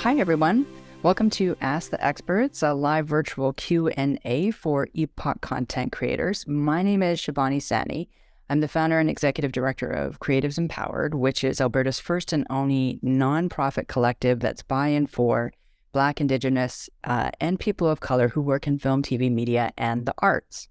Hi, everyone. Welcome to Ask the Experts, a live virtual Q&A for IBPOC content creators. My name is Shivani Sani. I'm the founder and executive director of Creatives Empowered, which is Alberta's first and only nonprofit collective that's by and for Black, Indigenous, and people of color who work in film, TV, media, and the arts.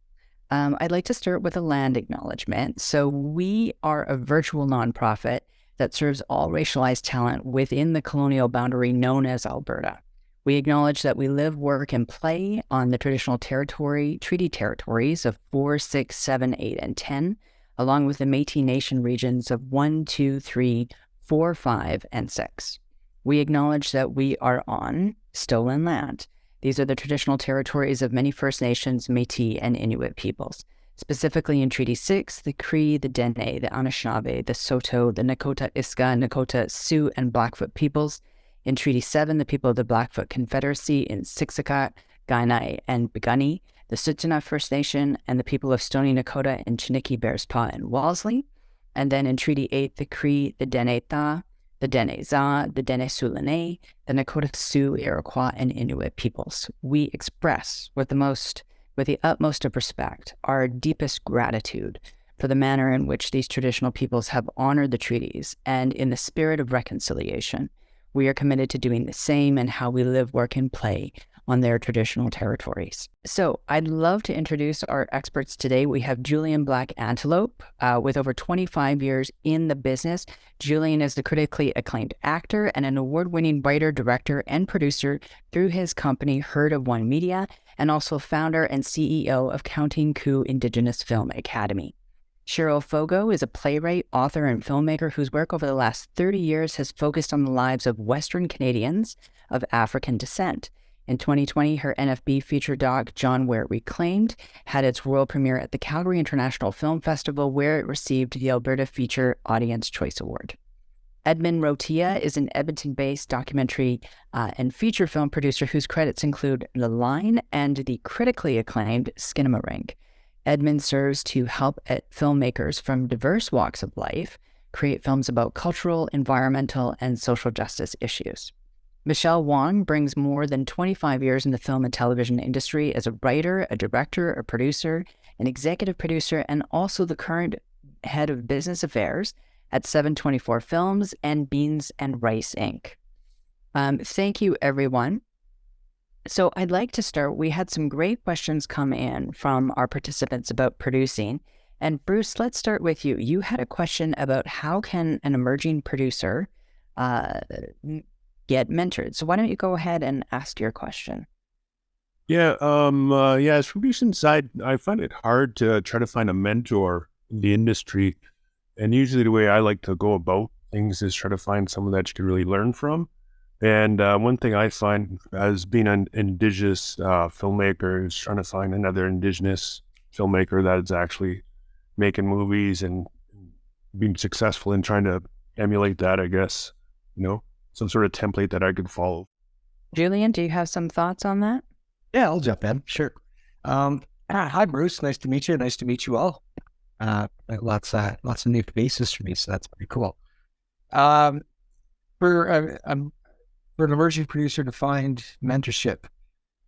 I'd like to start with a land acknowledgement. So we are a virtual nonprofit that serves all racialized talent within the colonial boundary known as Alberta. We acknowledge that we live, work, and play on the traditional treaty territories of 4, 6, 7, 8, and 10, along with the Métis Nation regions of 1, 2, 3, 4, 5, and 6. We acknowledge that we are on stolen land. These are the traditional territories of many First Nations, Métis, and Inuit peoples. Specifically in Treaty 6, the Cree, the Dene, the Anishinaabe, the Saulteaux, the Nakota Iska, Nakota Sioux, and Blackfoot peoples. In Treaty 7, the people of the Blackfoot Confederacy in Siksika, Kainai, and Piikani, the Tsuut'ina First Nation, and the people of Stoney Nakoda in Chiniki, Bearspaw, and Wellesley. And then in Treaty 8, the Cree, the Dene Ta, the Dene Za, the Dene Sulene, the Nakota Sioux, Iroquois, and Inuit peoples. We express with the utmost of respect, our deepest gratitude for the manner in which these traditional peoples have honored the treaties, and in the spirit of reconciliation, we are committed to doing the same in how we live, work, and play on their traditional territories. So I'd love to introduce our experts today. We have Julian Black Antelope with over 25 years in the business. Julian is the critically acclaimed actor and an award-winning writer, director, and producer through his company, Herd of One Media, and also founder and CEO of Counting Coup Indigenous Film Academy. Cheryl Fogo is a playwright, author, and filmmaker whose work over the last 30 years has focused on the lives of Western Canadians of African descent. In 2020, her NFB feature doc, John Ware Reclaimed, had its world premiere at the Calgary International Film Festival, where it received the Alberta Feature Audience Choice Award. Edmund Rotia is an Edmonton-based documentary and feature film producer whose credits include The Line and the critically acclaimed Skinamarink. Edmund serves to help filmmakers from diverse walks of life create films about cultural, environmental, and social justice issues. Michelle Wong brings more than 25 years in the film and television industry as a writer, a director, a producer, an executive producer, and also the current head of business affairs at 724 Films and Beans and Rice, Inc. Thank you, everyone. So I'd like to start. We had some great questions come in from our participants about producing. And Bruce, let's start with you. You had a question about how can an emerging producer get mentored. So why don't you go ahead and ask your question? As producing side, I find it hard to try to find a mentor in the industry. And usually the way I like to go about things is try to find someone that you can really learn from. And one thing I find as being an Indigenous filmmaker is trying to find another Indigenous filmmaker that is actually making movies and being successful in trying to emulate that, I guess, some sort of template that I could follow. Julian, do you have some thoughts on that? Yeah, I'll jump in. Sure. Hi, Bruce. Nice to meet you. Nice to meet you all. Lots of new faces for me, so that's pretty cool. For an emerging producer to find mentorship,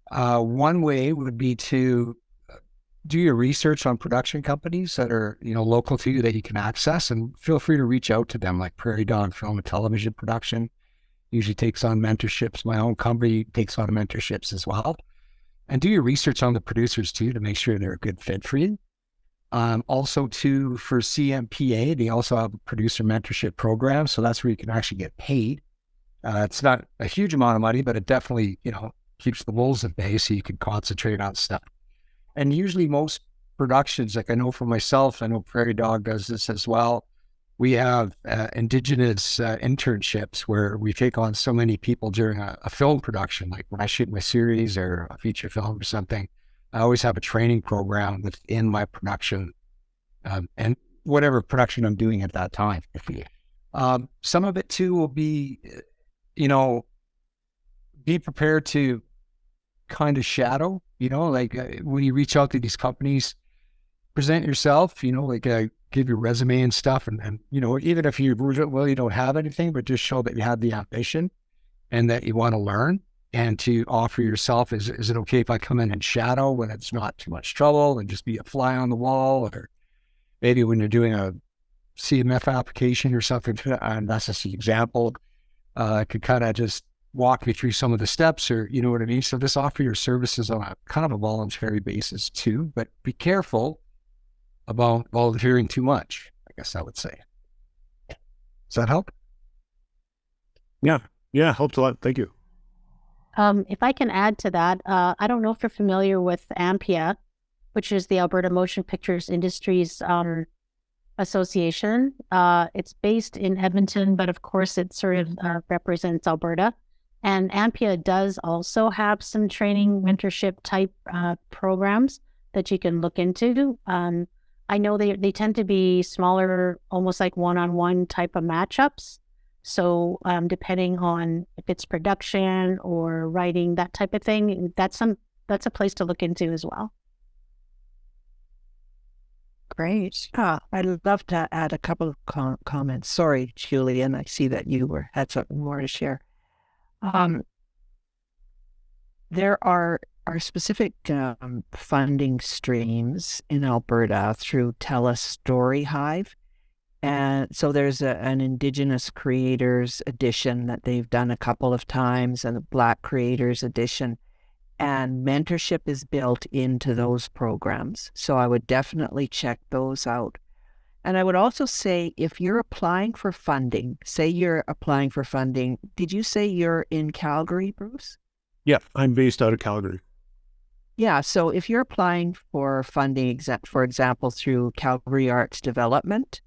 one way would be to do your research on production companies that are local to you that you can access, and feel free to reach out to them. Like Prairie Dog Film and Television Production usually takes on mentorships. My own company takes on mentorships as well. And do your research on the producers too to make sure they're a good fit for you. Also too, for CMPA, they also have a producer mentorship program. So that's where you can actually get paid. It's not a huge amount of money, but it definitely, keeps the wolves at bay so you can concentrate on stuff. And usually most productions, like I know for myself, I know Prairie Dog does this as well. We have Indigenous internships where we take on so many people during a film production. Like when I shoot my series or a feature film or something, I always have a training program within my production and whatever production I'm doing at that time. Some of it too will be, be prepared to kind of shadow, when you reach out to these companies, present yourself, give your resume and stuff. And even if you really don't have anything, but just show that you have the ambition and that you want to learn, and to offer yourself, is it okay if I come in and shadow when it's not too much trouble and just be a fly on the wall? Or maybe when you're doing a CMF application or something, and that's just an example, I could kind of just walk me through some of the steps, or you know what I mean? So just offer your services on a kind of a voluntary basis too, but be careful about volunteering too much, I guess I would say. Does that help? Yeah. Yeah. Helps a lot. Thank you. If I can add to that, I don't know if you're familiar with AMPIA, which is the Alberta Motion Pictures Industries Association. It's based in Edmonton, but of course it sort of represents Alberta. And AMPIA does also have some training mentorship type programs that you can look into. I know they tend to be smaller, almost like one-on-one type of matchups. So depending on if it's production or writing, that type of thing, that's a place to look into as well. Great. I'd love to add a couple of comments. Sorry, Julian, I see that you had something more to share. There are specific funding streams in Alberta through TELUS Story Hive. And so there's an Indigenous Creators edition that they've done a couple of times, and a Black Creators edition. And mentorship is built into those programs. So I would definitely check those out. And I would also say, if you're applying for funding, say you're applying for funding, did you say you're in Calgary, Bruce? Yeah. I'm based out of Calgary. Yeah. So if you're applying for funding, for example, through Calgary Arts Development,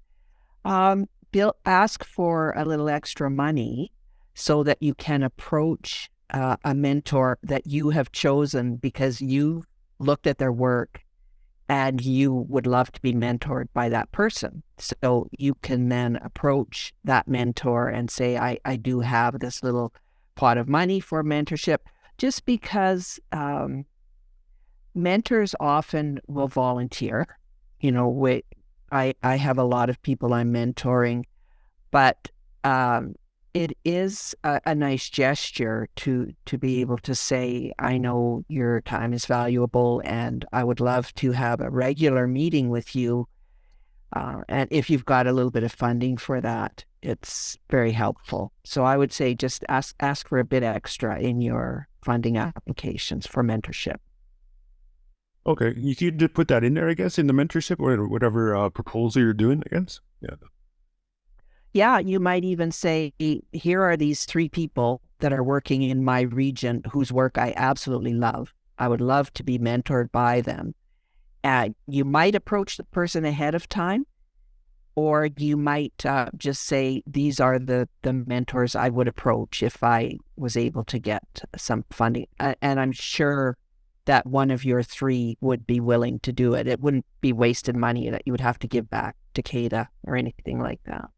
ask for a little extra money so that you can approach a mentor that you have chosen because you looked at their work and you would love to be mentored by that person. So you can then approach that mentor and say, I do have this little pot of money for mentorship, just because mentors often will volunteer. You know, I have a lot of people I'm mentoring, but it is a nice gesture to be able to say, I know your time is valuable and I would love to have a regular meeting with you. And if you've got a little bit of funding for that, it's very helpful. So I would say just ask for a bit extra in your funding applications for mentorship. Okay. You could just put that in there, I guess, in the mentorship or whatever proposal you're doing, I guess. Yeah. Yeah, you might even say, here are these 3 people that are working in my region whose work I absolutely love. I would love to be mentored by them. You might approach the person ahead of time, or you might just say, these are the mentors I would approach if I was able to get some funding. And I'm sure that one of your 3 would be willing to do it. It wouldn't be wasted money that you would have to give back to CADA or anything like that.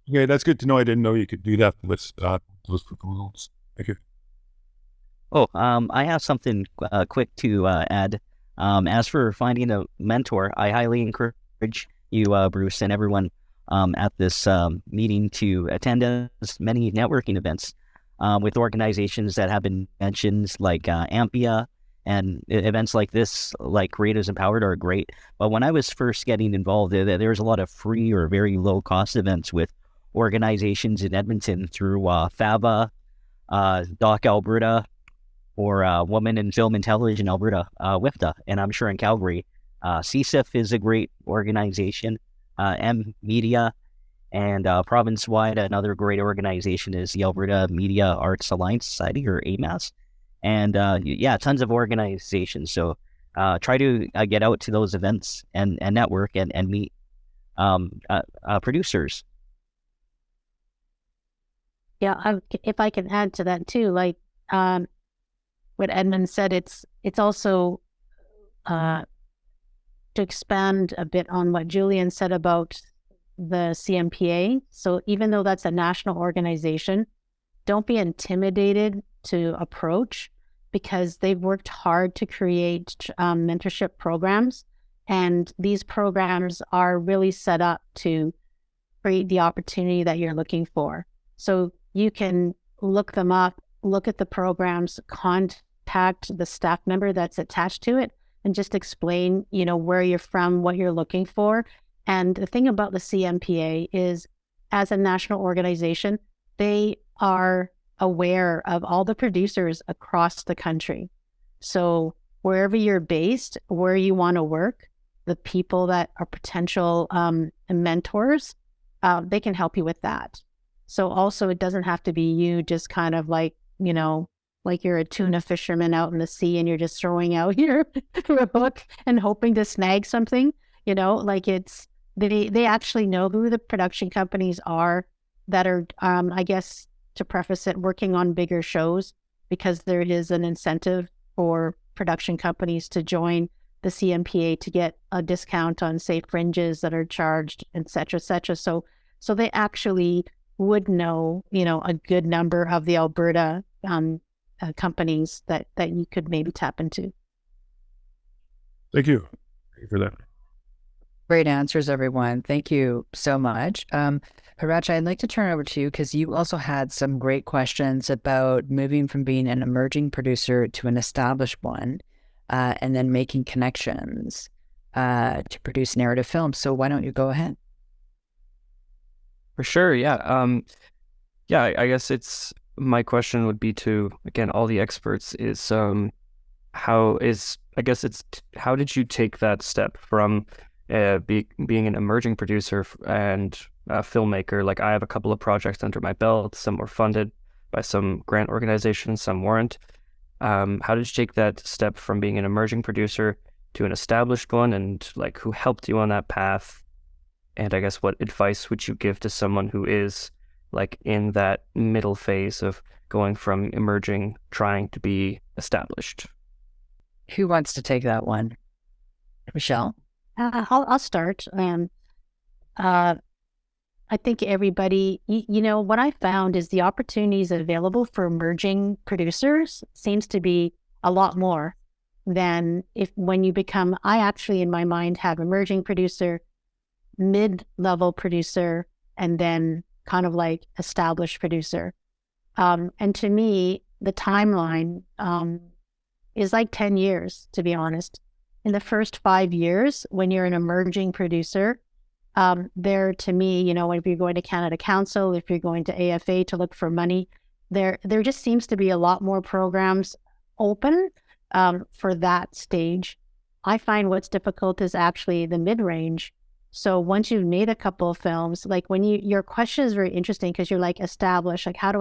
Okay, that's good to know. I didn't know you could do that with those proposals. Thank you. Oh, I have something quick to add. As for finding a mentor, I highly encourage you, Bruce, and everyone at this meeting to attend as many networking events with organizations that have been mentioned, like AMPIA, and events like this, like Creatives Empowered, are great. But when I was first getting involved, there was a lot of free or very low-cost events with organizations in Edmonton through FABA, Doc Alberta, or Women in Film and Television Alberta, WIFTA, and I'm sure in Calgary, CSIF is a great organization, M Media, and province-wide, another great organization is the Alberta Media Arts Alliance Society, or AMAS, and yeah, tons of organizations. So try to get out to those events and network and meet producers. Yeah, if I can add to that too, like what Edmund said, it's also to expand a bit on what Julian said about the CMPA. So even though that's a national organization, don't be intimidated to approach, because they've worked hard to create mentorship programs, and these programs are really set up to create the opportunity that you're looking for. So you can look them up look at the programs, contact the staff member that's attached to it, and just explain, where you're from, what you're looking for. And the thing about the CMPA is, as a national organization, they are aware of all the producers across the country. So wherever you're based, where you want to work, the people that are potential mentors, they can help you with that. So also, it doesn't have to be you just kind of like, like you're a tuna fisherman out in the sea and you're just throwing out your hook and hoping to snag something, like it's, they actually know who the production companies are that are, I guess, to preface it, working on bigger shows, because there is an incentive for production companies to join the CMPA to get a discount on, say, fringes that are charged, et cetera, et cetera. So they actually would know, a good number of the Alberta companies that you could maybe tap into. Thank you. Thank you for that. Great answers, everyone. Thank you so much. Haracha, I'd like to turn it over to you because you also had some great questions about moving from being an emerging producer to an established one, and then making connections to produce narrative films. So why don't you go ahead? For sure, yeah. I guess my question would be to, again, all the experts is, how did you take that step from being an emerging producer and a filmmaker? Like, I have a couple of projects under my belt. Some were funded by some grant organizations, some weren't. How did you take that step from being an emerging producer to an established one, and like, who helped you on that path? And I guess, what advice would you give to someone who is like in that middle phase of going from emerging, trying to be established? Who wants to take that one? Michelle? I'll start. I think everybody, what I found is the opportunities available for emerging producers seems to be a lot more than when you become, I actually in my mind have emerging producer, mid-level producer, and then kind of like established producer. And to me, the timeline is like 10 years, to be honest. In the first 5 years, when you're an emerging producer, there, to me, if you're going to Canada Council, if you're going to AFA to look for money, there just seems to be a lot more programs open for that stage. I find what's difficult is actually the mid-range. So once you've made a couple of films, like your question is very interesting because you're like established, like how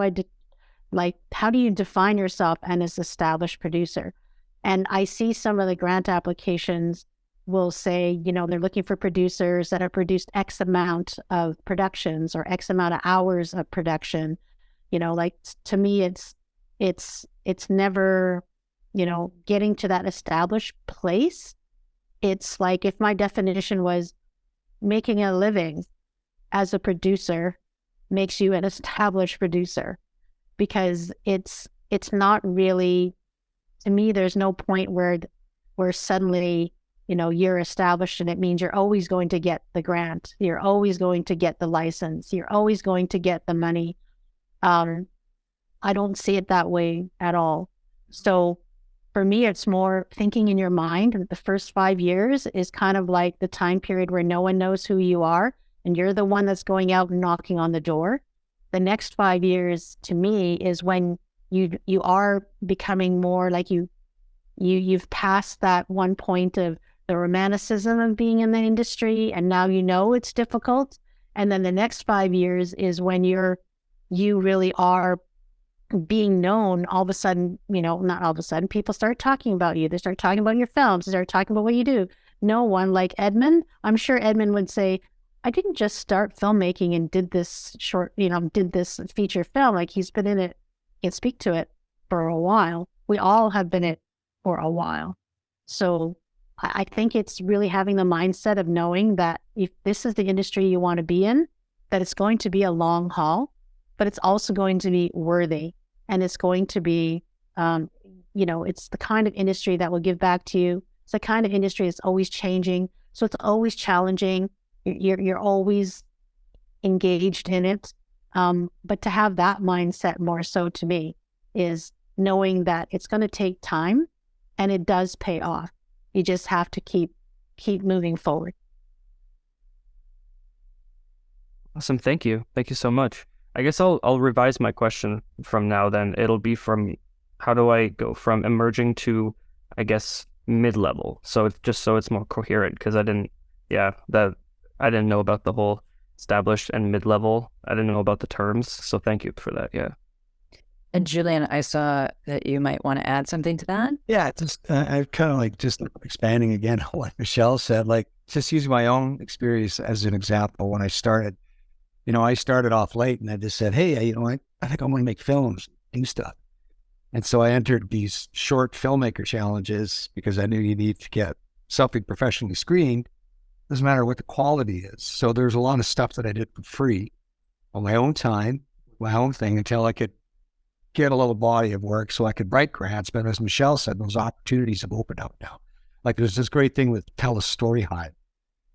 do you define yourself and as established producer? And I see some of the grant applications will say, they're looking for producers that have produced X amount of productions or X amount of hours of production. Like, to me, it's never, getting to that established place. It's like, if my definition was making a living as a producer makes you an established producer, because it's not really, to me, there's no point where suddenly, you're established and it means you're always going to get the grant. You're always going to get the license. You're always going to get the money. I don't see it that way at all. So for me, it's more thinking in your mind that the first 5 years is kind of like the time period where no one knows who you are and you're the one that's going out and knocking on the door. The next 5 years to me is when you are becoming more like you've passed that one point of the romanticism of being in the industry, and now it's difficult. And then the next 5 years is when you really are being known. All of a sudden, not all of a sudden, people start talking about you. They start talking about your films. They start talking about what you do. No one like Edmund. I'm sure Edmund would say, I didn't just start filmmaking and did this did this feature film. Like, he's been in it and speak to it for a while. We all have been in it for a while. So I think it's really having the mindset of knowing that if this is the industry you want to be in, that it's going to be a long haul, but it's also going to be worthy. And it's going to be, it's the kind of industry that will give back to you. It's the kind of industry that's always changing. So it's always challenging. You're always engaged in it. But to have that mindset more so, to me, is knowing that it's going to take time and it does pay off. You just have to keep moving forward. Awesome. Thank you. Thank you so much. I guess I'll revise my question from now then. It'll be from how do I go from emerging to, I guess, mid-level? So it's just so it's more coherent, because I didn't know about the whole established and mid-level. I didn't know about the terms. So thank you for that. Yeah. And Julian, I saw that you might want to add something to that. Yeah, just I kind of like just expanding again on what Michelle said, like just using my own experience as an example. When I started, I started off late and I just said, hey, I think I want to make films, do stuff. And so I entered these short filmmaker challenges because I knew you need to get something professionally screened. Doesn't matter what the quality is. So there's a lot of stuff that I did for free on my own time, my own thing, until I could get a little body of work so I could write grants. But as Michelle said, those opportunities have opened up now. Like there's this great thing with Tell a Story Hive,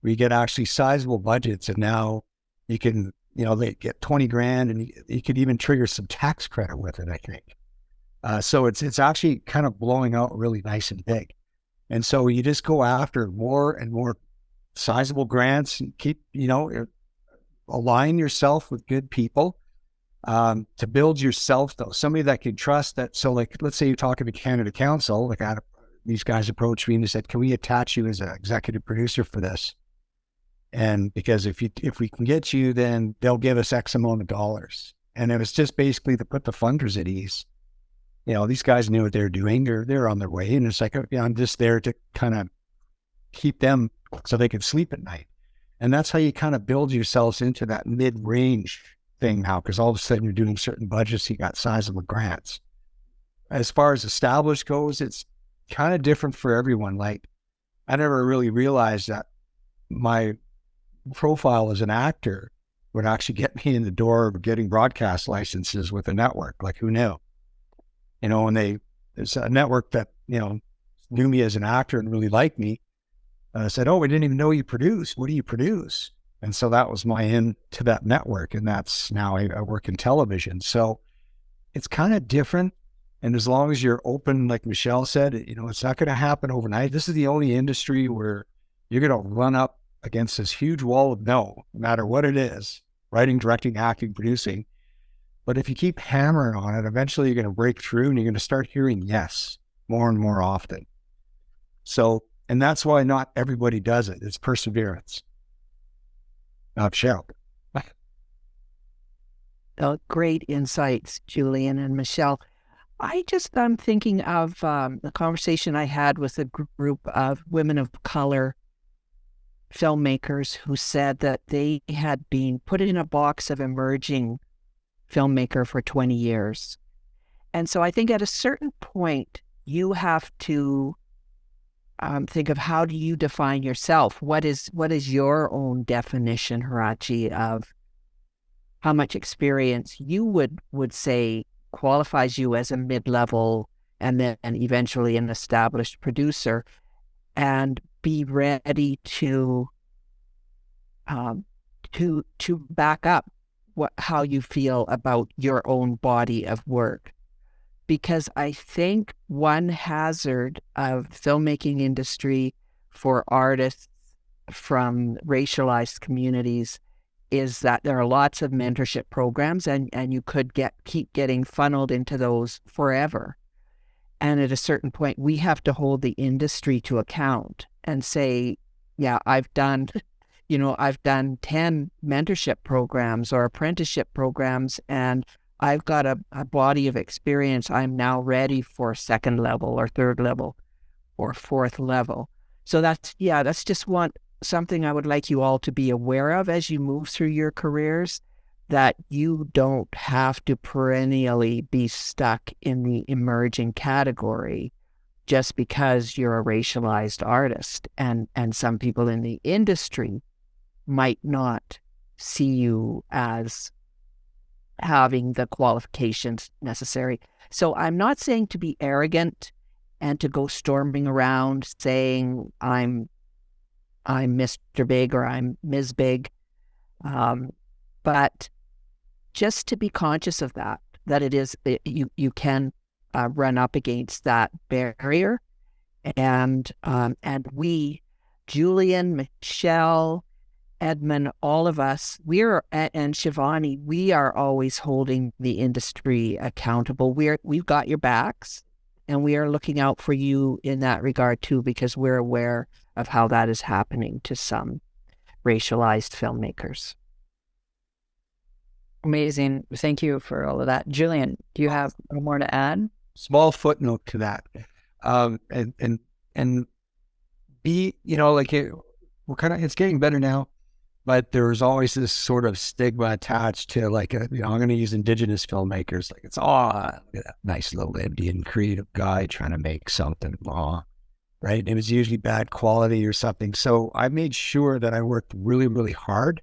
where you get actually sizable budgets, and now you can, they get 20 grand and you could even trigger some tax credit with it, I think. So it's actually kind of blowing out really nice and big. And so you just go after more and more sizable grants and keep, align yourself with good people. To build yourself, though, somebody that can trust that. So like, let's say you're talking to Canada Council, like these guys approached me and they said, can we attach you as an executive producer for this? And because if we can get you, then they'll give us X amount of dollars. And it was just basically to put the funders at ease. These guys knew what they're doing, or they're on their way. And it's like, I'm just there to kind of keep them so they can sleep at night. And that's how you kind of build yourselves into that mid-range thing now, because all of a sudden you're doing certain budgets, you got sizable grants. As far as established goes, it's kind of different for everyone. Like, I never really realized that my profile as an actor would actually get me in the door of getting broadcast licenses with a network. Like, who knew? And there's a network that, knew me as an actor and really liked me, said, oh, we didn't even know you produce. What do you produce? And so that was my in to that network. And that's now I work in television. So it's kind of different. And as long as you're open, like Michelle said, it's not going to happen overnight. This is the only industry where you're going to run up against this huge wall of no matter what it is, writing, directing, acting, producing. But if you keep hammering on it, eventually you're going to break through and you're going to start hearing yes more and more often. So, and that's why not everybody does it. It's perseverance. Michelle. Great insights, Julian and Michelle. I'm thinking of the conversation I had with a group of women of color filmmakers who said that they had been put in a box of emerging filmmaker for 20 years. And so I think at a certain point, you have to think of how do you define yourself? What is your own definition, Hirachi, of how much experience you would say qualifies you as a mid-level and then eventually an established producer, and be ready to back up how you feel about your own body of work. Because I think one hazard of filmmaking industry for artists from racialized communities is that there are lots of mentorship programs, and you could keep getting funneled into those forever. And at a certain point, we have to hold the industry to account and say, yeah, I've done 10 mentorship programs or apprenticeship programs, and I've got a body of experience. I'm now ready for second level or third level or fourth level. So that's just something I would like you all to be aware of as you move through your careers, that you don't have to perennially be stuck in the emerging category just because you're a racialized artist. And some people in the industry might not see you as having the qualifications necessary. So I'm not saying to be arrogant and to go storming around saying I'm Mr. Big or I'm Ms. Big, but just to be conscious of that that you can run up against that barrier. And we, Julian, Michelle, Edmund, all of us, and Shivani, we are always holding the industry accountable. We've got your backs, and we are looking out for you in that regard too, because we're aware of how that is happening to some racialized filmmakers. Amazing. Thank you for all of that. Julian, do you have more to add? Small footnote to that. And be, like it's getting better now, but there's always this sort of stigma attached to like, I'm going to use Indigenous filmmakers. Like, it's, look at that nice little Indian creative guy trying to make something, right? It was usually bad quality or something. So I made sure that I worked really, really hard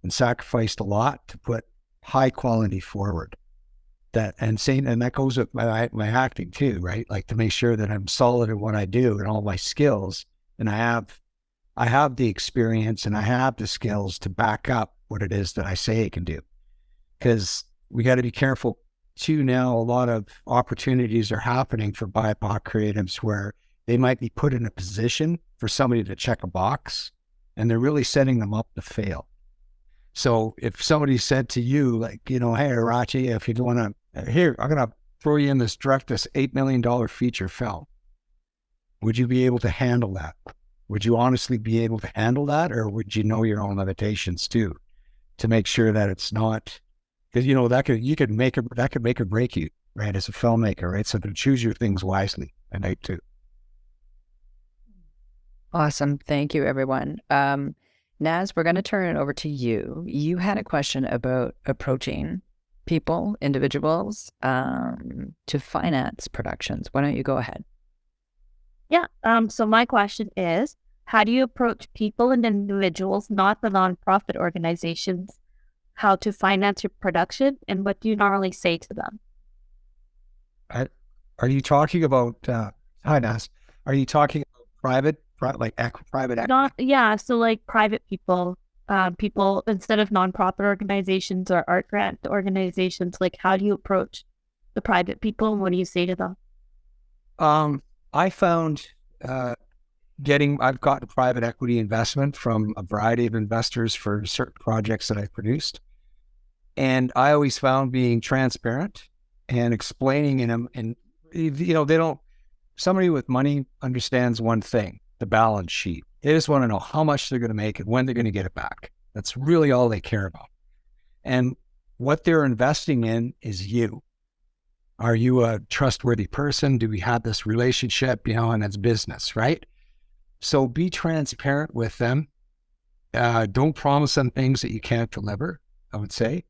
and sacrificed a lot to put high quality forward. And that goes with my acting too, right? Like, to make sure that I'm solid in what I do and all my skills, and I have the experience and I have the skills to back up what it is that I say I can do. Because we got to be careful too. Now, a lot of opportunities are happening for BIPOC creatives where they might be put in a position for somebody to check a box, and they're really setting them up to fail. So if somebody said to you, like, hey, Arachi, if you want to, here, I'm going to throw you in this $8 million feature film, would you be able to handle that? Would you honestly be able to handle that? Or would you know your own limitations too, to make sure that it's not, because, that could make or break you, right? As a filmmaker, right? So to choose your things wisely, and I too. Awesome. Thank you, everyone. Naz, we're going to turn it over to you. You had a question about approaching people, individuals, to finance productions. Why don't you go ahead? Yeah. So my question is, how do you approach people and individuals, not the nonprofit organizations, how to finance your production, and what do you normally say to them? Are you talking about, hi, Nas, are you talking about private equity? So like private people, people instead of nonprofit organizations or art grant organizations, like how do you approach the private people and what do you say to them? I found I've gotten private equity investment from a variety of investors for certain projects that I've produced. And I always found being transparent and explaining in them, and somebody with money understands one thing, the balance sheet. They just want to know how much they're going to make and when they're going to get it back. That's really all they care about. And what they're investing in is you. Are you a trustworthy person? Do we have this relationship, and it's business, right? So be transparent with them. Don't promise them things that you can't deliver, I would say.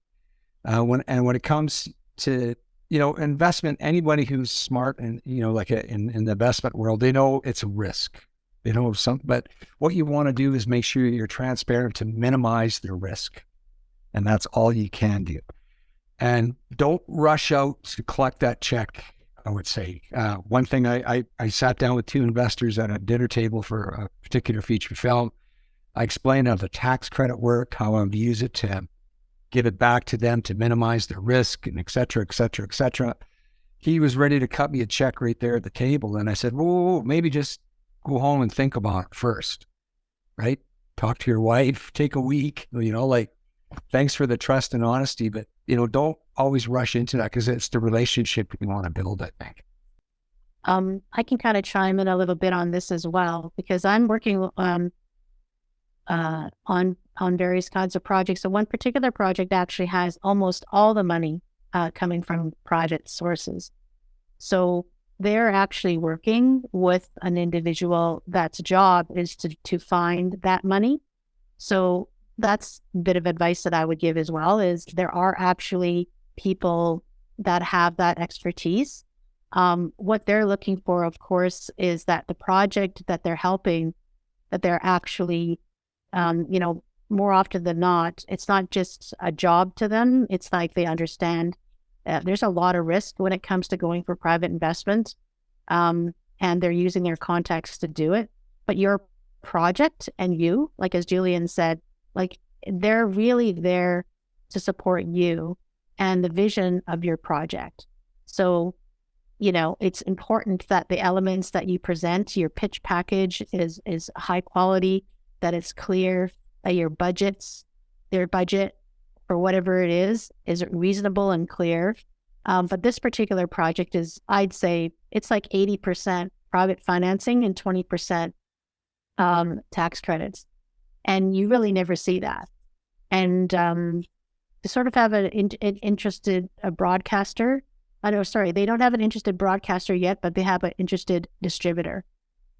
When it comes to, investment, anybody who's smart and, in the investment world, they know it's a risk. They know but what you want to do is make sure you're transparent to minimize the risk. And that's all you can do. And don't rush out to collect that check, I would say. One thing, I sat down with two investors at a dinner table for a particular feature film. I explained how the tax credit worked, how I would use it to give it back to them to minimize the risk, and et cetera, et cetera, et cetera. He was ready to cut me a check right there at the table. And I said, whoa, maybe just go home and think about it first, right? Talk to your wife, take a week, thanks for the trust and honesty, but, don't always rush into that because it's the relationship you want to build, I think. I can kind of chime in a little bit on this as well, because I'm working on various kinds of projects. So one particular project actually has almost all the money coming from private sources. So they're actually working with an individual that's job is to find that money. So that's a bit of advice that I would give as well, is there are actually people that have that expertise. What they're looking for, of course, is that the project that they're helping, that they're actually, more often than not, it's not just a job to them. It's like they understand there's a lot of risk when it comes to going for private investment, and they're using their contacts to do it. But your project and you, like as Julian said, like they're really there to support you and the vision of your project. So, you know, it's important that the elements that you present, your pitch package is high quality, that it's clear, that their budget for whatever it is reasonable and clear. But this particular project is, I'd say, it's like 80% private financing and 20% tax credits. And you really never see that. And to sort of have an interested broadcaster, they don't have an interested broadcaster yet, but they have an interested distributor.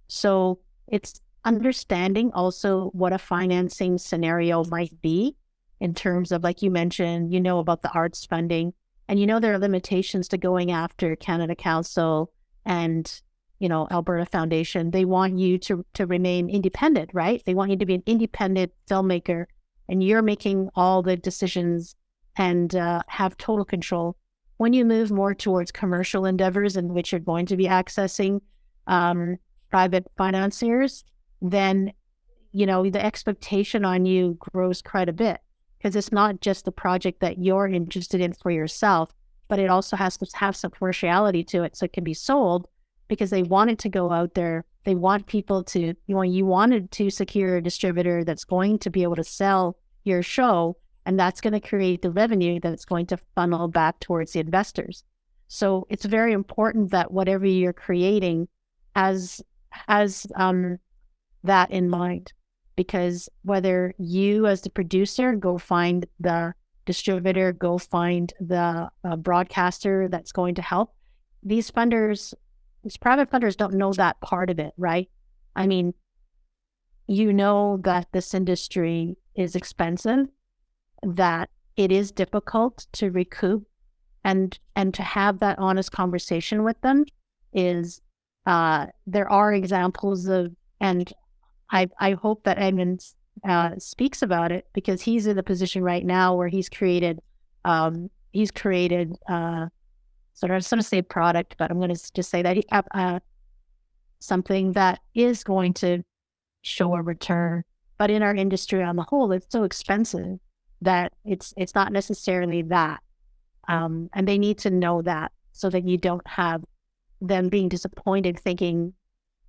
So it's understanding also what a financing scenario might be in terms of, like you mentioned, you know, about the arts funding, and you know there are limitations to going after Canada Council and, you know, Alberta Foundation. They want you to remain independent, right? They want you to be an independent filmmaker, and you're making all the decisions and have total control. When you move more towards commercial endeavors in which you're going to be accessing private financiers, then, you know, the expectation on you grows quite a bit, because it's not just the project that you're interested in for yourself, but it also has to have some commerciality to it so it can be sold, because they want it to go out there. They want people to, you know, you wanted to secure a distributor that's going to be able to sell your show, and that's going to create the revenue that's going to funnel back towards the investors. So it's very important that whatever you're creating has that in mind, because whether you as the producer go find the distributor, go find the broadcaster that's going to help, these private funders don't know that part of it, right? I mean, you know that this industry is expensive, that it is difficult to recoup, and to have that honest conversation with them is, there are examples of, and I hope that Edmund speaks about it, because he's in a position right now where he's created sort of say product, but I'm going to just say that something that is going to show a return. But in our industry on the whole, it's so expensive that it's not necessarily that. And they need to know that, so that you don't have them being disappointed thinking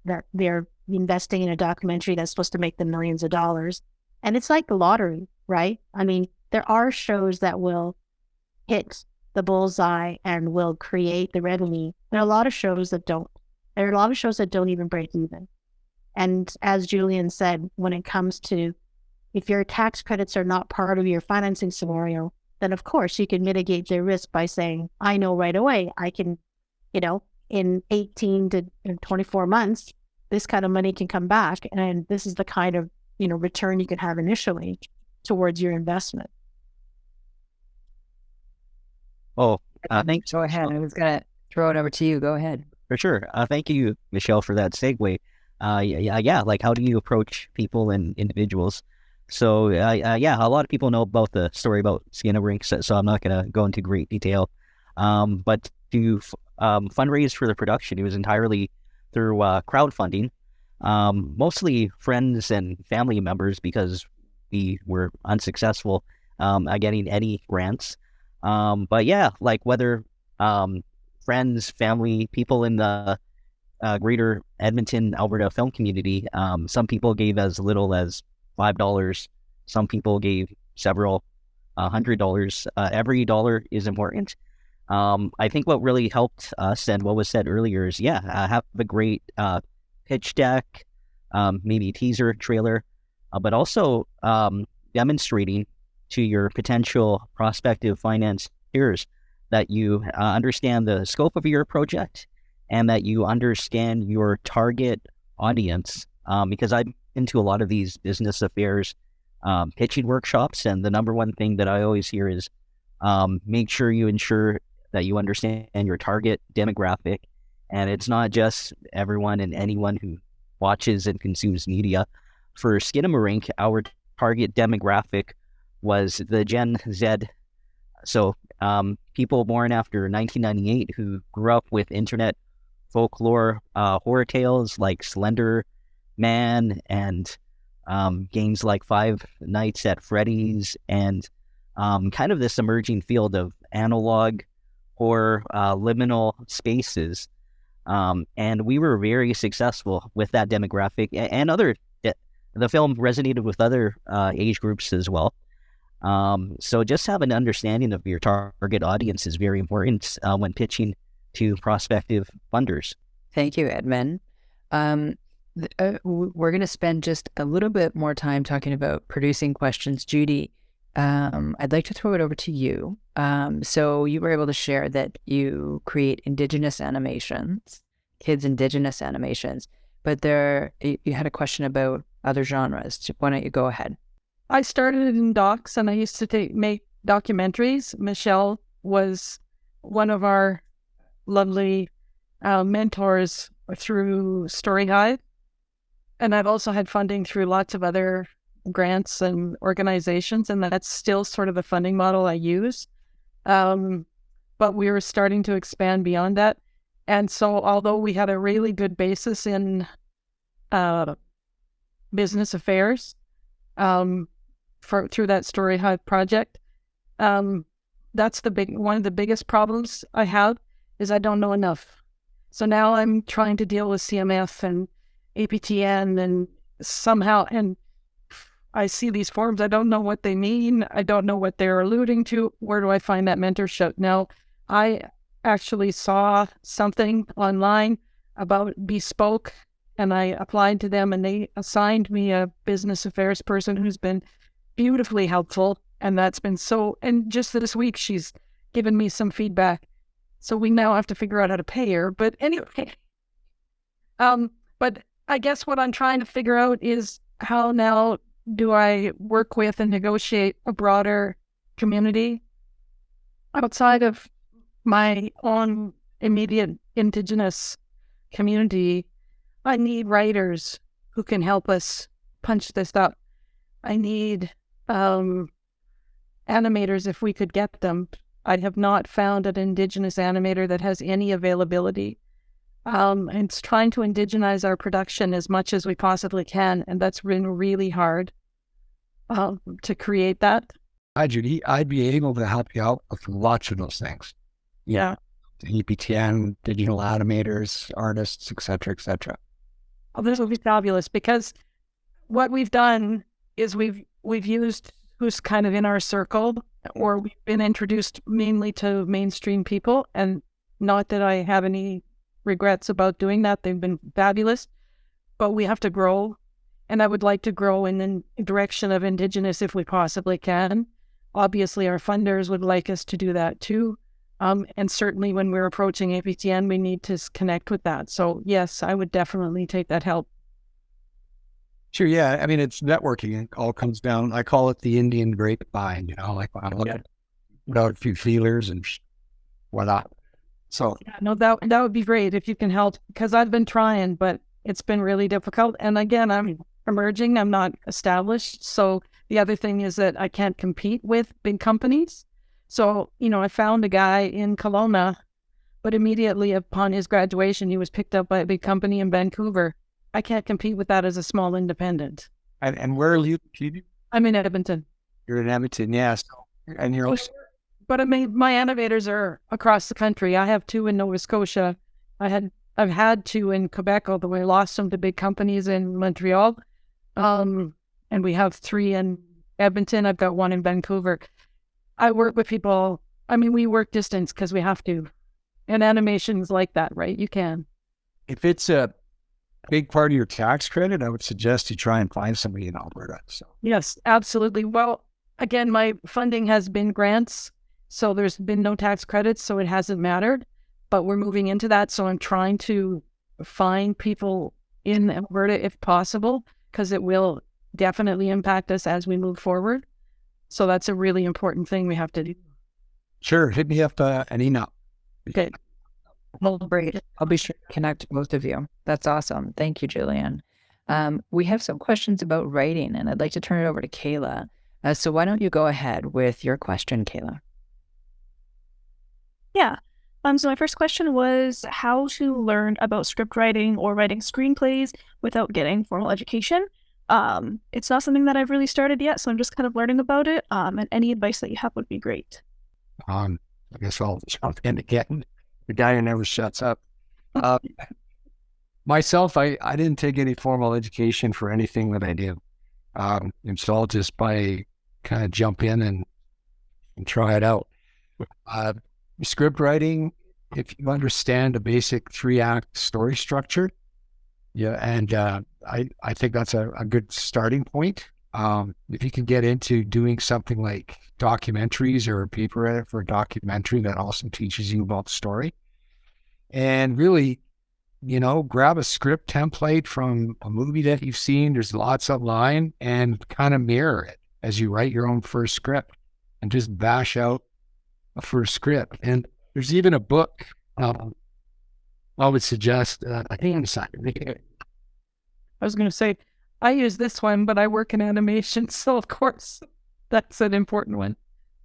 that they're investing in a documentary that's supposed to make them millions of dollars. And it's like the lottery, right? I mean, there are shows that will hit the bullseye and will create the revenue. There are a lot of shows that don't. There are a lot of shows that don't even break even. And as Julian said, when it comes to, if your tax credits are not part of your financing scenario, then of course you can mitigate their risk by saying, I know right away, I can, you know, in 18 to 24 months, this kind of money can come back, and this is the kind of, you know, return you can have initially towards your investment. Oh, thanks. Go ahead. I was going to throw it over to you. Go ahead. For sure. Thank you, Michelle, for that segue. Yeah, like, how do you approach people and individuals? So, yeah, a lot of people know about the story about Skinnamarink, so I'm not going to go into great detail. But to fundraise for the production, it was entirely through crowdfunding, mostly friends and family members, because we were unsuccessful at getting any grants. But yeah, like, whether friends, family, people in the greater Edmonton, Alberta film community, some people gave as little as $5. Some people gave several $100. Every dollar is important. I think what really helped us, and what was said earlier, is have a great pitch deck, maybe teaser trailer, but also demonstrating to your potential prospective financiers that you understand the scope of your project and that you understand your target audience. Because I've been to a lot of these business affairs pitching workshops, and the number one thing that I always hear is make sure you ensure that you understand your target demographic. And it's not just everyone and anyone who watches and consumes media. For Skinnamarink, our target demographic was the Gen Z. So people born after 1998 who grew up with internet folklore, horror tales like Slender Man, and games like Five Nights at Freddy's, and kind of this emerging field of analog or liminal spaces. And we were very successful with that demographic and other. The film resonated with other age groups as well. So just have an understanding of your target audience is very important when pitching to prospective funders. Thank you, Edmund. We're going to spend just a little bit more time talking about producing questions. Judy, I'd like to throw it over to you. So you were able to share that you create Indigenous animations, kids' Indigenous animations, but you had a question about other genres. Why don't you go ahead? I started in docs and I used to make documentaries. Michelle was one of our lovely mentors through Story Hive. And I've also had funding through lots of other grants and organizations, and that's still sort of the funding model I use. But we were starting to expand beyond that. And so although we had a really good basis in business affairs through that Story Hive project, that's one of the biggest problems I have is I don't know enough. So now I'm trying to deal with CMF and APTN and somehow, and I see these forms, I don't know what they mean. I don't know what they're alluding to. Where do I find that mentorship? Now, I actually saw something online about Bespoke, and I applied to them, and they assigned me a business affairs person who's been beautifully helpful. And that's been and just this week, she's given me some feedback. So we now have to figure out how to pay her. But anyway, but I guess what I'm trying to figure out is how now do I work with and negotiate a broader community outside of my own immediate Indigenous community. I need writers who can help us punch this up. I need animators if we could get them. I have not found an Indigenous animator that has any availability. It's trying to indigenize our production as much as we possibly can, and that's been really hard to create that. Hi, Judy. I'd be able to help you out with lots of those things. Yeah. EPTN, digital animators, artists, et cetera, et cetera. Oh, this will be fabulous because what we've done is we've used who's kind of in our circle, or we've been introduced mainly to mainstream people, and not that I have any regrets about doing that. They've been fabulous, but we have to grow, and I would like to grow in the direction of Indigenous if we possibly can. Obviously, our funders would like us to do that too, and certainly when we're approaching APTN, we need to connect with that. So yes, I would definitely take that help. Sure, yeah. I mean, it's networking. It all comes down, I call it the Indian grapevine, like when I look at put out a few feelers and whatnot. So yeah, no, that would be great if you can help, because I've been trying, but it's been really difficult. And again, I'm emerging, I'm not established. So the other thing is that I can't compete with big companies. So, I found a guy in Kelowna, but immediately upon his graduation, he was picked up by a big company in Vancouver. I can't compete with that as a small independent. And where are you? I'm in Edmonton. You're in Edmonton, yes. And you're also... But I mean, my animators are across the country. I have 2 in Nova Scotia. I've had 2 in Quebec, although I lost them to big companies in Montreal. And we have 3 in Edmonton. I've got 1 in Vancouver. I work with people. I mean, we work distance because we have to. And animation's like that, right? You can. If it's a big part of your tax credit, I would suggest you try and find somebody in Alberta. So yes, absolutely. Well, again, my funding has been grants, so there's been no tax credits, so it hasn't mattered. But we're moving into that, so I'm trying to find people in Alberta if possible, because it will definitely impact us as we move forward. So that's a really important thing we have to do. Sure, hit me up an email. Okay. Well, great. I'll be sure to connect both of you. That's awesome. Thank you, Julian. We have some questions about writing, and I'd like to turn it over to Kayla. So why don't you go ahead with your question, Kayla? Yeah. So my first question was how to learn about script writing or writing screenplays without getting formal education. It's not something that I've really started yet, so I'm just kind of learning about it. And any advice that you have would be great. I guess I'll jump in again. The guy who never shuts up. Myself, I didn't take any formal education for anything that I do. And so I'll just by kind of jump in and try it out. Script writing, if you understand a basic 3-act story structure, yeah, and I think that's a good starting point. If you can get into doing something like documentaries or a paper edit for a documentary that also teaches you about the story, and really, grab a script template from a movie that you've seen. There's lots online, and kind of mirror it as you write your own first script, and just bash out a first script. And there's even a book I would suggest. I was going to say, I use this one, but I work in animation, so of course that's an important one.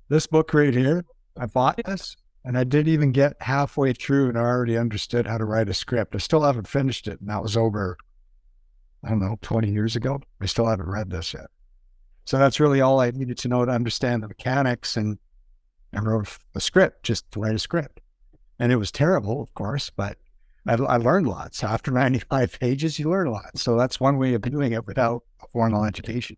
This book right here, I bought this, and I didn't even get halfway through, and I already understood how to write a script. I still haven't finished it, and that was over, 20 years ago. I still haven't read this yet. So that's really all I needed to know to understand the mechanics, and I wrote a script, just to write a script. And it was terrible, of course, but I learned lots. After 95 pages, you learn a lot. So that's one way of doing it without a formal education.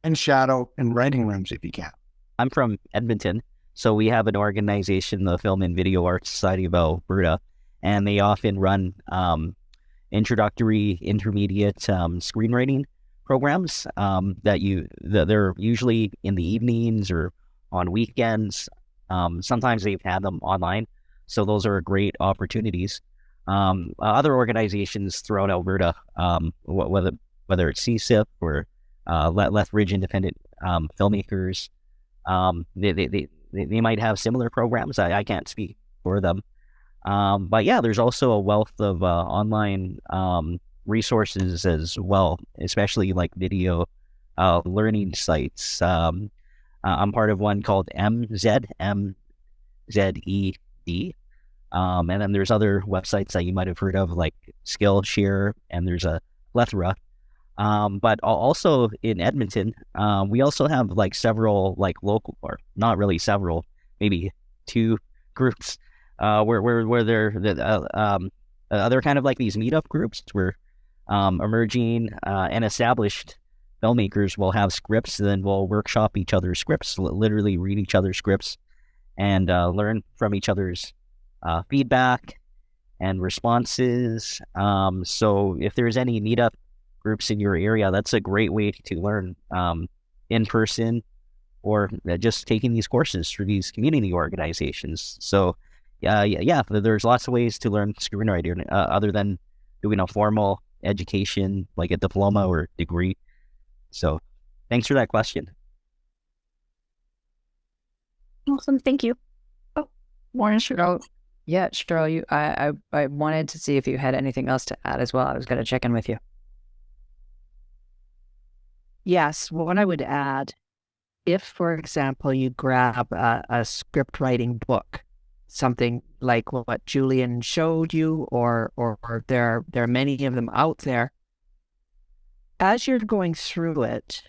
And shadow and writing rooms if you can. I'm from Edmonton, so we have an organization, the Film and Video Arts Society of Alberta, and they often run introductory, intermediate screenwriting programs that they're usually in the evenings or on weekends. Sometimes they've had them online, so those are great opportunities. Other organizations throughout Alberta, whether it's CSIP or Lethbridge Independent Filmmakers, they might have similar programs. I can't speak for them. But yeah, there's also a wealth of online resources as well, especially like video learning sites. I'm part of one called MZED. And then there's other websites that you might have heard of, like Skillshare, and there's a plethora. But also in Edmonton, we also have like several like local, or not really several, maybe 2 groups where they're kind of like these meetup groups where emerging and established filmmakers will have scripts, and then we'll workshop each other's scripts, literally read each other's scripts, and learn from each other's feedback and responses. So if there's any meetup groups in your area, that's a great way to learn in person, or just taking these courses through these community organizations. So yeah, there's lots of ways to learn screenwriting other than doing a formal education like a diploma or degree. So thanks for that question. Awesome. Thank you. Oh, Warren, sure. Yeah, Cheryl, I wanted to see if you had anything else to add as well. I was going to check in with you. Yes, what I would add, if, for example, you grab a script writing book, something like what Julian showed you, or there are many of them out there, as you're going through it,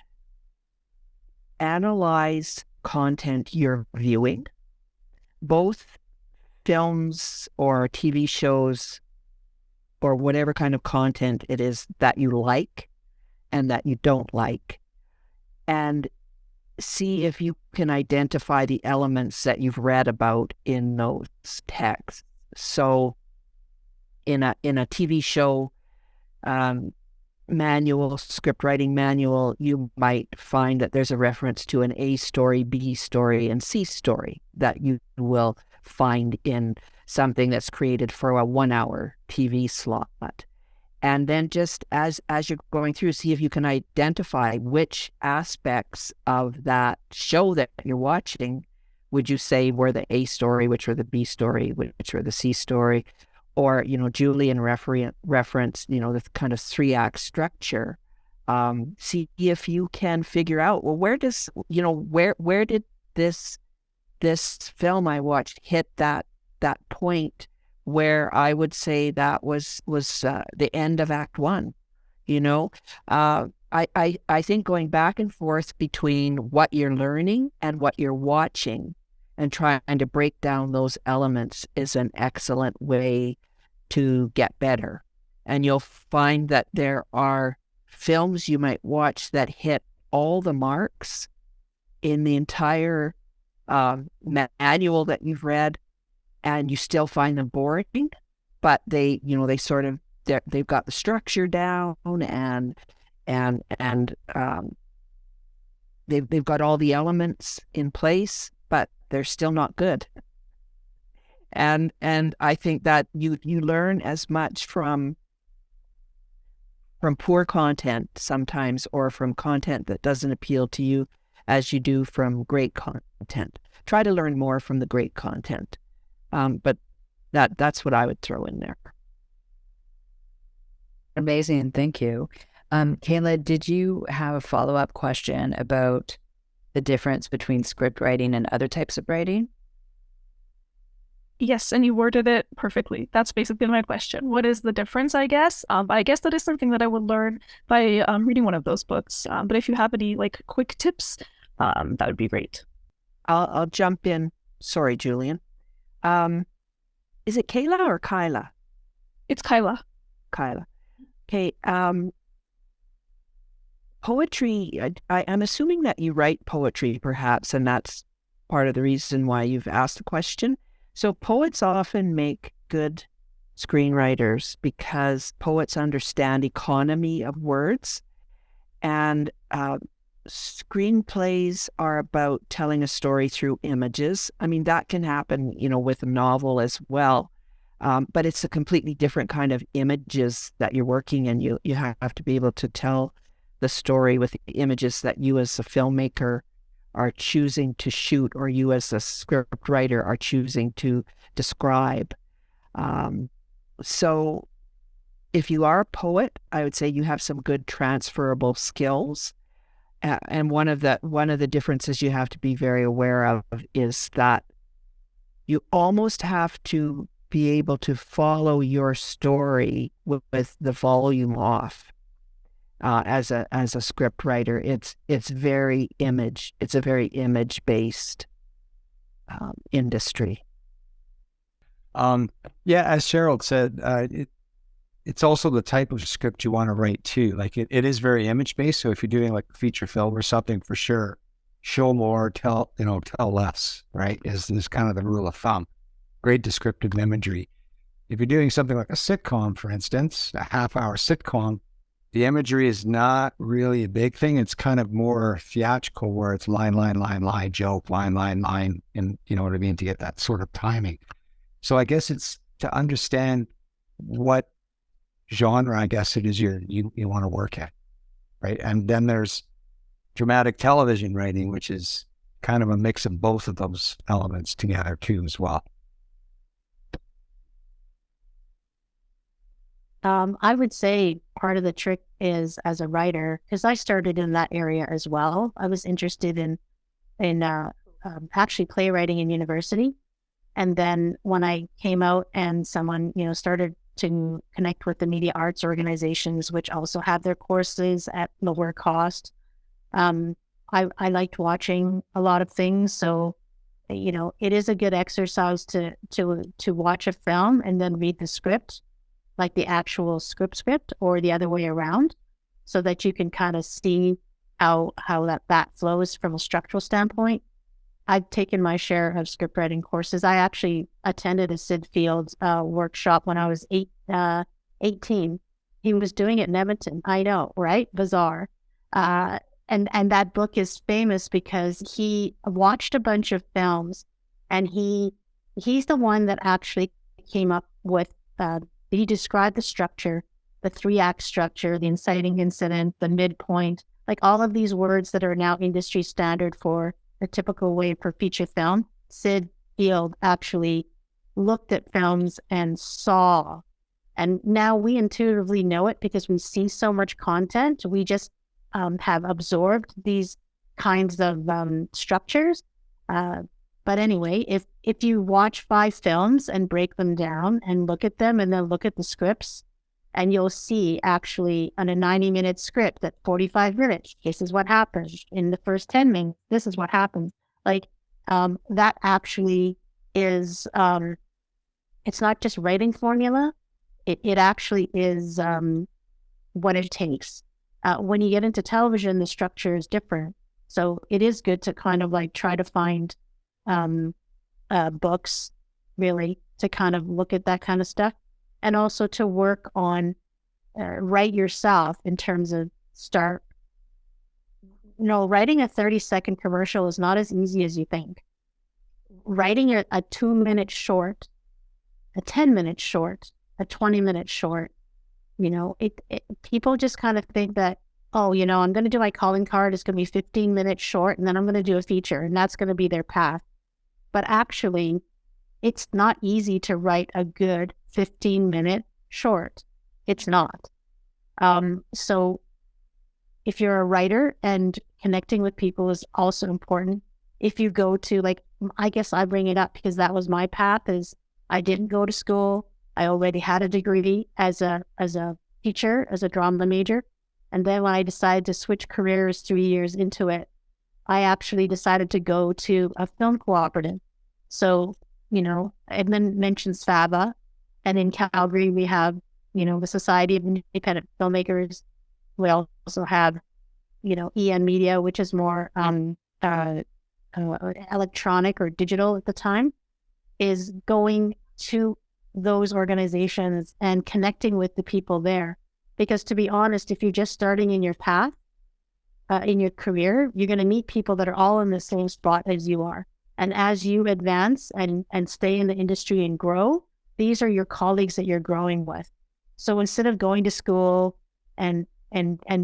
analyze content you're viewing, both films or TV shows or whatever kind of content it is that you like and that you don't like, and see if you can identify the elements that you've read about in those texts. So in a TV show manual, script writing manual, you might find that there's a reference to an A story, B story, and C story that you will find in something that's created for a 1-hour TV slot. And then just as you're going through, see if you can identify which aspects of that show that you're watching would you say were the A story, which were the B story, which were the C story, or, Julian reference, the kind of 3-act structure. See if you can figure out, well, where did this film I watched hit that point where I would say that was the end of Act 1. I think going back and forth between what you're learning and what you're watching and trying to break down those elements is an excellent way to get better. And you'll find that there are films you might watch that hit all the marks in the entire manual that you've read, and you still find them boring, but they've got the structure down, and they've got all the elements in place, but they're still not good. And I think that you learn as much from poor content sometimes, or from content that doesn't appeal to you, as you do from great content. Try to learn more from the great content. But that's what I would throw in there. Amazing. Thank you. Kayla, did you have a follow-up question about the difference between script writing and other types of writing? Yes, and you worded it perfectly. That's basically my question. What is the difference, I guess? I guess that is something that I would learn by reading one of those books. But if you have any quick tips, that would be great. I'll jump in. Sorry, Julian. Is it Kayla or Kyla? It's Kyla. Kyla. Okay. Poetry, I'm assuming that you write poetry, perhaps, and that's part of the reason why you've asked the question. So poets often make good screenwriters because poets understand economy of words, and screenplays are about telling a story through images. I mean, that can happen, with a novel as well. But it's a completely different kind of images that you're working in. You have to be able to tell the story with the images that you as a filmmaker are choosing to shoot, or you as a script writer are choosing to describe. So if you are a poet, I would say you have some good transferable skills. And one of the differences you have to be very aware of is that you almost have to be able to follow your story with the volume off. As a script writer, it's a very image based industry. As Cheryl said, it's also the type of script you want to write too. It is very image based. So if you're doing a feature film or something, for sure, show more, tell less. Right? Is kind of the rule of thumb. Great descriptive imagery. If you're doing something like a sitcom, for instance, a half-hour sitcom, the imagery is not really a big thing. It's kind of more theatrical, where it's line, joke, line, and you know what I mean, to get that sort of timing. So I guess it's to understand what genre, I guess it is you want to work at, right? And then there's dramatic television writing, which is kind of a mix of both of those elements together too, as well. I would say part of the trick is, as a writer, because I started in that area as well. I was interested in actually playwriting in university, and then when I came out and someone started to connect with the media arts organizations, which also have their courses at lower cost, I liked watching a lot of things. So it is a good exercise to watch a film and then read the script, like the actual script, or the other way around, so that you can kind of see how that flows from a structural standpoint. I've taken my share of script writing courses. I actually attended a Sid Fields workshop when I was 18. He was doing it in Edmonton. I know, right? Bizarre. And that book is famous because he watched a bunch of films, and he's the one that actually came up with he described the structure, the 3-act structure, the inciting incident, the midpoint, all of these words that are now industry standard for a typical way for feature film. Sid Field actually looked at films and saw, and now we intuitively know it because we see so much content. We just have absorbed these kinds of structures. But anyway, if you watch 5 films and break them down and look at them and then look at the scripts, and you'll see actually on a 90-minute script that 45 minutes, this is what happens. In the first 10 minutes, this is what happens. That actually is, it's not just writing formula. It actually is what it takes. When you get into television, the structure is different. So it is good to kind of like try to find books, really, to kind of look at that kind of stuff. And also to work on write yourself in terms of start. Writing a 30-second commercial is not as easy as you think. Writing a 2-minute short, a 10-minute short, a 20-minute short, people just kind of think that, oh, I'm going to do my calling card. It's going to be 15 minutes short, and then I'm going to do a feature, and that's going to be their path. But actually, it's not easy to write a good 15-minute short. It's not. So if you're a writer, and connecting with people is also important. If you go to, I guess I bring it up because that was my path, is I didn't go to school. I already had a degree as a teacher, as a drama major. And then when I decided to switch careers 3 years into it, I actually decided to go to a film cooperative. So, Edmund mentions FABA, and in Calgary we have, the Society of Independent Filmmakers. We also have, EN Media, which is more electronic or digital at the time, is going to those organizations and connecting with the people there. Because to be honest, if you're just starting in your path, in your career, you're going to meet people that are all in the same spot as you are. And as you advance and stay in the industry and grow, these are your colleagues that you're growing with. So instead of going to school and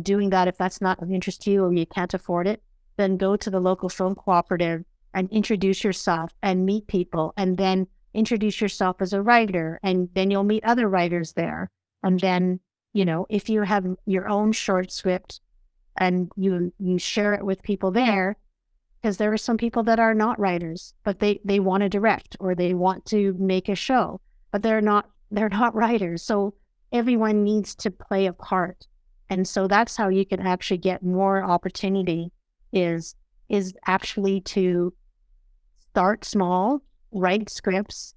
doing that, if that's not of interest to you or you can't afford it, then go to the local film cooperative and introduce yourself and meet people, and then introduce yourself as a writer, and then you'll meet other writers there. And then, if you have your own short script and you share it with people there, because there are some people that are not writers, but they want to direct or they want to make a show, but they're not writers. So everyone needs to play a part. And so that's how you can actually get more opportunity, is actually to start small, write scripts,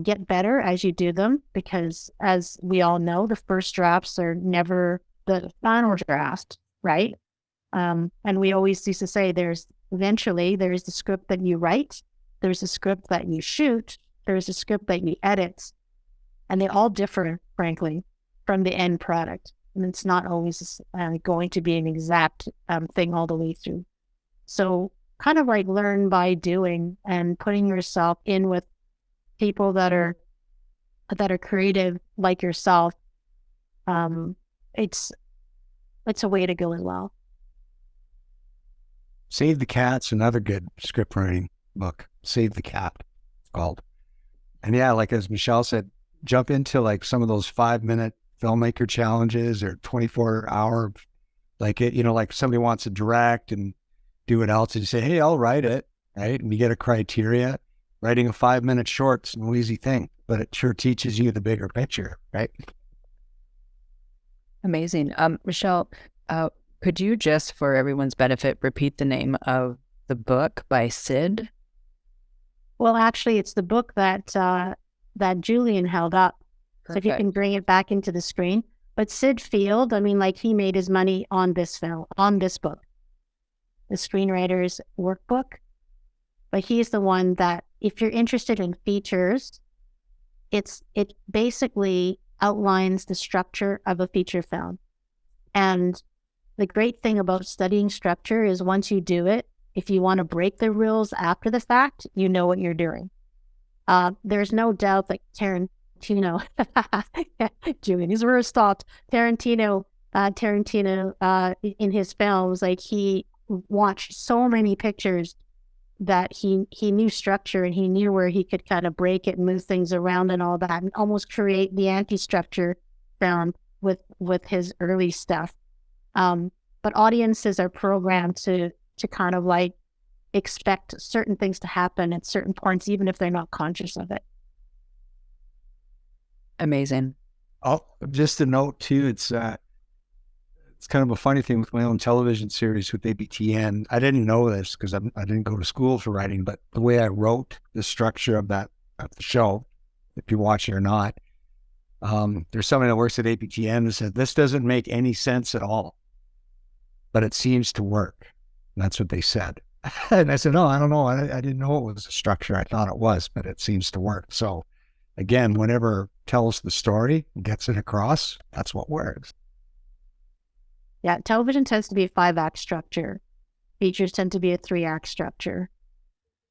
get better as you do them, because as we all know, the first drafts are never the final draft, right? And we always used to say there's the script that you write, there's a script that you shoot, there's a script that you edit, and they all differ, frankly, from the end product. And it's not always going to be an exact thing all the way through. So kind of like learn by doing and putting yourself in with people that are creative like yourself. It's a way to go as well. Save the Cat's another good script writing book. Save the Cat, it's called. And yeah, like as Michelle said, jump into like some of those 5-minute filmmaker challenges or 24-hour, like somebody wants to direct and do it else, and you say, hey, I'll write it, right? And you get a criteria. Writing a 5-minute short's no easy thing, but it sure teaches you the bigger picture, right? Amazing. Michelle, could you just, for everyone's benefit, repeat the name of the book by Sid? Well, actually, it's the book that Julian held up. Perfect. So if you can bring it back into the screen. But Sid Field, he made his money on this book, the Screenwriter's Workbook. But he's the one that, if you're interested in features, it basically outlines the structure of a feature film. And the great thing about studying structure is once you do it, if you want to break the rules after the fact, you know what you're doing. There's no doubt that Tarantino, Julian, his word stopped. Tarantino, in his films, he watched so many pictures that he knew structure, and he knew where he could kind of break it and move things around and all that, and almost create the anti-structure found with his early stuff. But audiences are programmed to kind of expect certain things to happen at certain points, even if they're not conscious of it. Amazing. Oh, just a note too, it's it's kind of a funny thing with my own television series with ABTN. I didn't know this because I didn't go to school for writing, but the way I wrote the structure of the show, if you watch it or not, there's somebody that works at ABTN that said, this doesn't make any sense at all, but it seems to work. And that's what they said. And I said, no, I don't know. I didn't know it was a structure. I thought it was, but it seems to work. So again, whenever tells the story, gets it across, that's what works. Yeah, television tends to be a 5-act structure. Features tend to be a 3-act structure.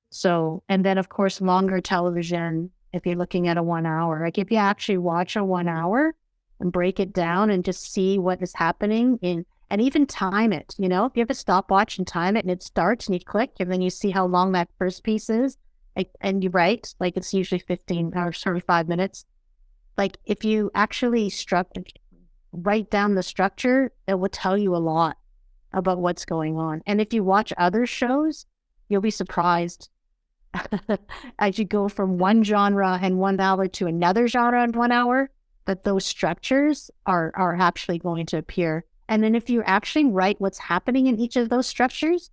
So, and then of course, longer television, if you're looking at a 1 hour, like if you actually watch a 1 hour and break it down and just see what is happening and even time it, if you have a stopwatch and time it and it starts and you click and then you see how long that first piece is, and you write, like it's usually 15 or 35 minutes. Like if you actually write down the structure, it will tell you a lot about what's going on. And if you watch other shows, you'll be surprised as you go from one genre in 1 hour to another genre in 1 hour, that those structures are actually going to appear. And then if you actually write what's happening in each of those structures,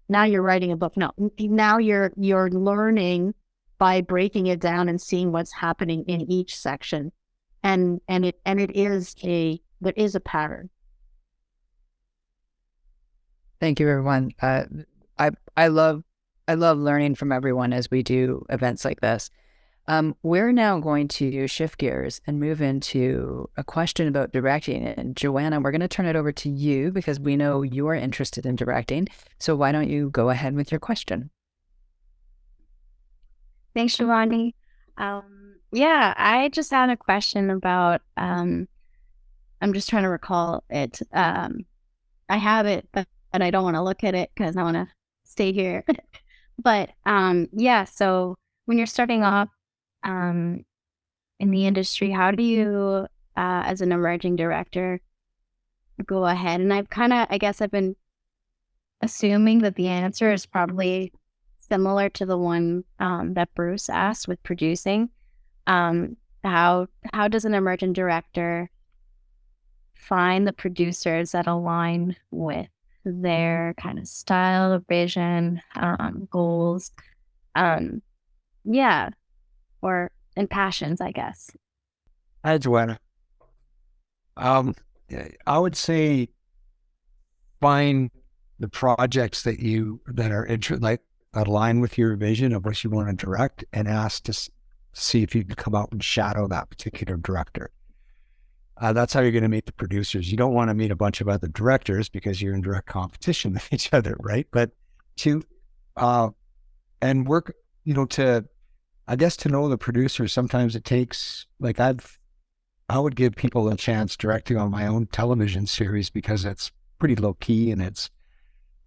now you're writing a book. No, now you're learning by breaking it down and seeing what's happening in each section. And there is a pattern. Thank you, everyone. I love learning from everyone as we do events like this. We're now going to shift gears and move into a question about directing. And Joanna, we're going to turn it over to you because we know you are interested in directing. So why don't you go ahead with your question? Thanks, Shivani. Yeah, I just had a question about, I'm just trying to recall it. I have it, but I don't want to look at it because I want to stay here. But yeah, so when you're starting off in the industry, how do you, as an emerging director, go ahead? And I guess I've been assuming that the answer is probably similar to the one that Bruce asked with producing. How does an emerging director find the producers that align with their kind of style, vision, goals, and passions, I guess? Hi, Joanna. I would say find the projects that are that align with your vision of what you want to direct, and ask to see if you can come out and shadow that particular director. That's how you're going to meet the producers. You don't want to meet a bunch of other directors because you're in direct competition with each other, right? But and work, to know the producers. Sometimes it takes, I would give people a chance directing on my own television series because it's pretty low key, and it's,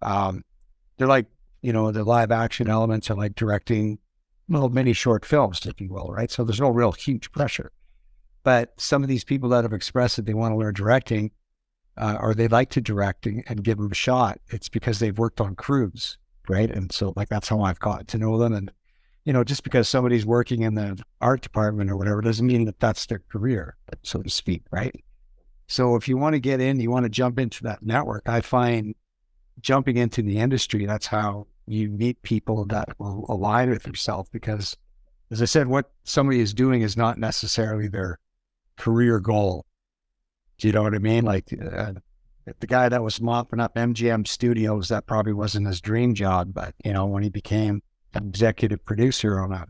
they're like, the live action elements are like directing little mini short films, if you will, right? So there's no real huge pressure. But some of these people that have expressed that they want to learn directing, or they like to direct and give them a shot, it's because they've worked on crews, right? And so that's how I've gotten to know them. And, just because somebody's working in the art department or whatever doesn't mean that that's their career, so to speak, right? So if you want to get in, you want to jump into that network, I find jumping into the industry, that's how you meet people that will align with yourself. Because, as I said, what somebody is doing is not necessarily their career goal. Do you know what I mean? Like the guy that was mopping up MGM Studios, that probably wasn't his dream job, but when he became an executive producer on a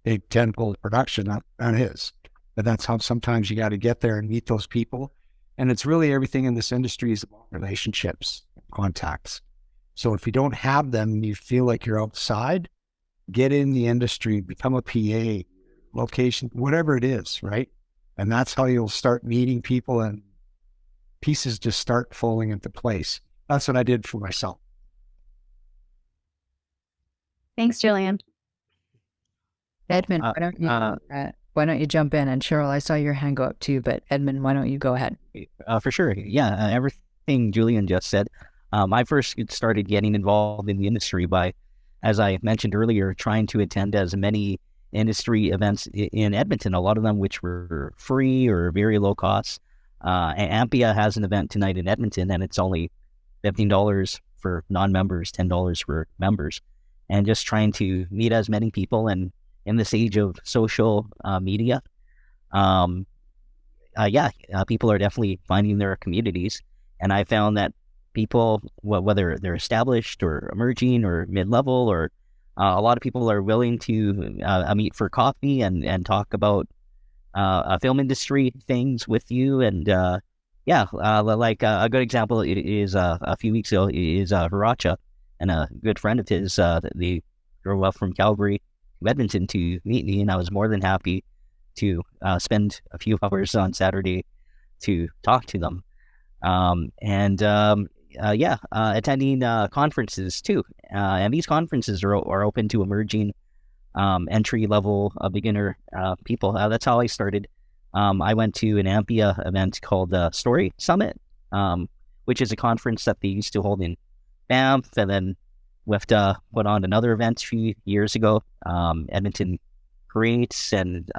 big tentpole production, that is. But that's how sometimes you got to get there and meet those people. And it's really everything in this industry is about relationships, contacts. So if you don't have them, you feel like you're outside, get in the industry, become a PA, location, whatever it is, right? And that's how you'll start meeting people and pieces just start falling into place. That's what I did for myself. Thanks, Julian. Edmund, why don't you jump in? And Cheryl, I saw your hand go up too, but Edmund, why don't you go ahead? For sure. Yeah, everything Julian just said. I first started getting involved in the industry by, as I mentioned earlier, trying to attend as many industry events in Edmonton, a lot of them which were free or very low cost. Ampia has an event tonight in Edmonton, and it's only $15 for non-members, $10 for members, and just trying to meet as many people. And in this age of social media, people are definitely finding their communities. And I found that people, whether they're established or emerging or mid-level, or a lot of people are willing to meet for coffee and talk about film industry things with you. And like a good example is a few weeks ago is Viracha, and a good friend of his. They drove up from Calgary to Edmonton to meet me, and I was more than happy to spend a few hours on Saturday to talk to them. Attending conferences too. And these conferences are open to emerging entry-level beginner people. That's how I started. I went to an Ampia event called Story Summit, which is a conference that they used to hold in Banff, and then WIFTA put on another event a few years ago, Edmonton Creates, and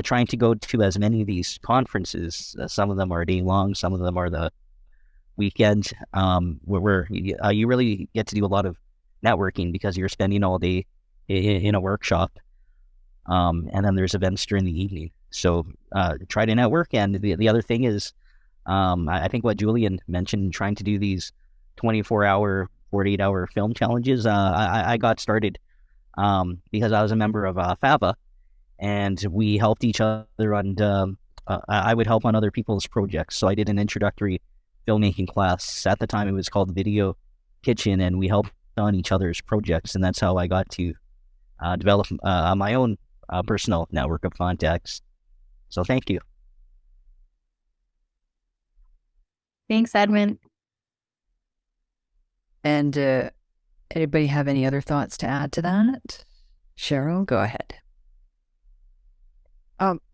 trying to go to as many of these conferences. Some of them are day long, some of them are the weekend, where you really get to do a lot of networking because you're spending all day in a workshop, and then there's events during the evening. So try to network. And the other thing is, I think what Julian mentioned, trying to do these 24-hour, 48-hour film challenges. I got started because I was a member of FAVA, and we helped each other on, I would help on other people's projects. So I did an introductory filmmaking class. At the time, it was called Video Kitchen, and we helped on each other's projects. And that's how I got to develop my own personal network of contacts. So thank you. Thanks, Edwin. And anybody have any other thoughts to add to that? Cheryl, go ahead.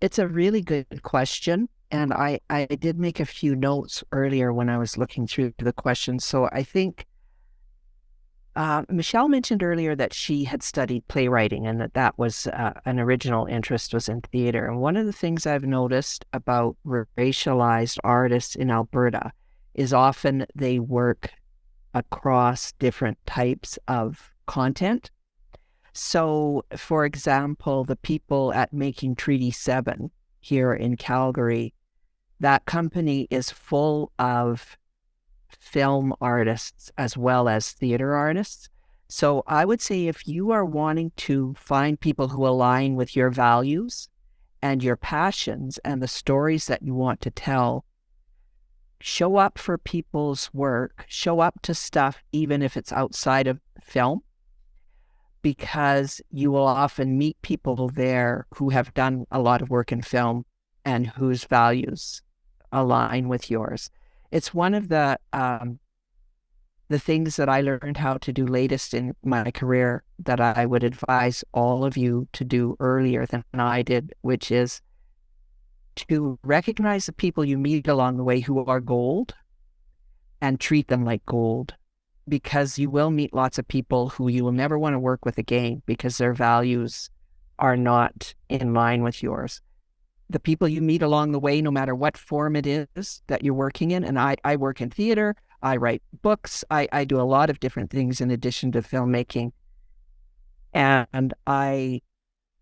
It's a really good question. And I did make a few notes earlier when I was looking through the questions. So I think Michelle mentioned earlier that she had studied playwriting, and that was an original interest was in theater. And one of the things I've noticed about racialized artists in Alberta is often they work across different types of content. So, for example, the people at Making Treaty 7 here in Calgary, that company is full of film artists as well as theater artists. So I would say if you are wanting to find people who align with your values and your passions and the stories that you want to tell, show up for people's work, show up to stuff even if it's outside of film, because you will often meet people there who have done a lot of work in film and whose values align with yours. It's one of the things that I learned how to do latest in my career that I would advise all of you to do earlier than I did, which is to recognize the people you meet along the way who are gold and treat them like gold, because you will meet lots of people who you will never want to work with again because their values are not in line with yours. The people you meet along the way, no matter what form it is that you're working in, and I work in theater, I write books, I do a lot of different things in addition to filmmaking, and I